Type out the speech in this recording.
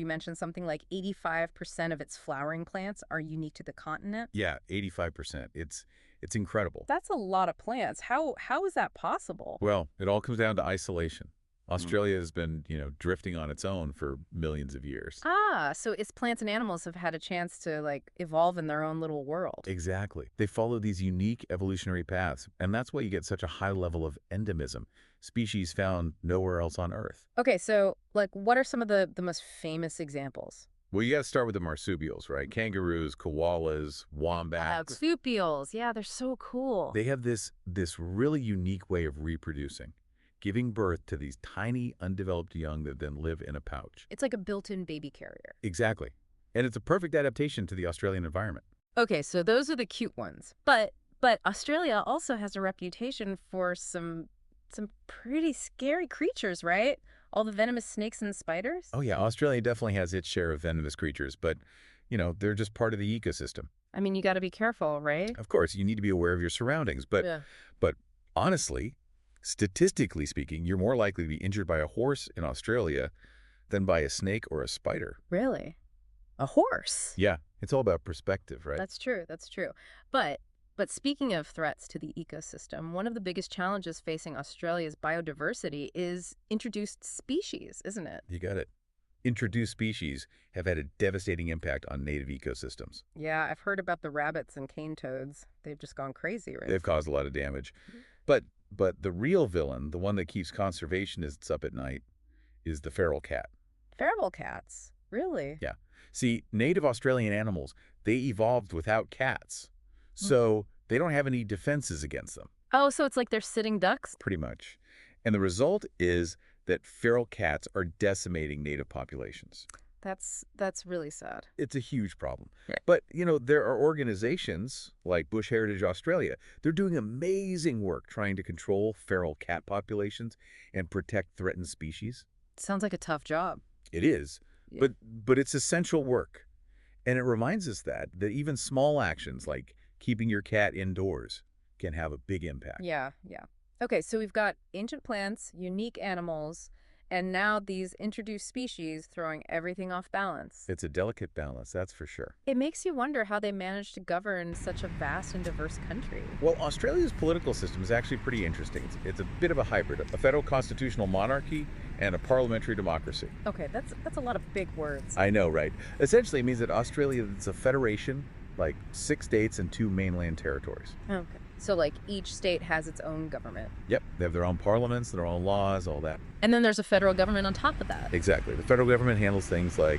You mentioned something like 85% of its flowering plants are unique to the continent. Yeah, 85%. It's incredible. That's a lot of plants. How is that possible? Well, it all comes down to isolation. Mm. Australia has been, drifting on its own for millions of years. Ah, so its plants and animals have had a chance to like evolve in their own little world. Exactly. They follow these unique evolutionary paths, and that's why you get such a high level of endemism, species found nowhere else on Earth. Okay, so like what are some of the most famous examples? Well, you got to start with the marsupials, right? Kangaroos, koalas, wombats. Marsupials. Yeah, they're so cool. They have this really unique way of reproducing, giving birth to these tiny, undeveloped young that then live in a pouch. It's like a built-in baby carrier. Exactly. And it's a perfect adaptation to the Australian environment. Okay, so those are the cute ones. But Australia also has a reputation for some pretty scary creatures, right? All the venomous snakes and spiders? Oh yeah, Australia definitely has its share of venomous creatures, but, they're just part of the ecosystem. I mean, you got to be careful, right? Of course, you need to be aware of your surroundings, but Yeah. but honestly, statistically speaking, you're more likely to be injured by a horse in Australia than by a snake or a spider. Really? A horse? Yeah, it's all about perspective, right? That's true. That's true. But speaking of threats to the ecosystem, one of the biggest challenges facing Australia's biodiversity is introduced species, isn't it? You got it. Introduced species have had a devastating impact on native ecosystems. Yeah, I've heard about the rabbits and cane toads. They've just gone crazy, right? They've caused a lot of damage. Mhm. But the real villain, the one that keeps conservationists up at night, is the feral cat. Feral cats. Really? Yeah. See, native Australian animals, they evolved without cats. So they don't have any defenses against them, Oh, so it's like they're sitting ducks? pretty much. And the result is that feral cats are decimating native populations. That's really sad. It's a huge problem. Yeah. But, there are organizations like Bush Heritage Australia. They're doing amazing work trying to control feral cat populations and protect threatened species. Sounds like a tough job. It is, Yeah. but it's essential work. And it reminds us that even small actions like keeping your cat indoors can have a big impact. Yeah, yeah. Okay, so we've got ancient plants, unique animals, and now these introduced species throwing everything off balance. It's a delicate balance, that's for sure. It makes you wonder how they managed to govern such a vast and diverse country. Well, Australia's political system is actually pretty interesting. It's a bit of a hybrid, a federal constitutional monarchy and a parliamentary democracy. Okay, that's a lot of big words. I know, right? Essentially, it means that Australia is a federation, like 6 states and 2 mainland territories. Okay. So like each state has its own government. Yep, they have their own parliaments, their own laws, all that. And then there's a federal government on top of that. Exactly. The federal government handles things like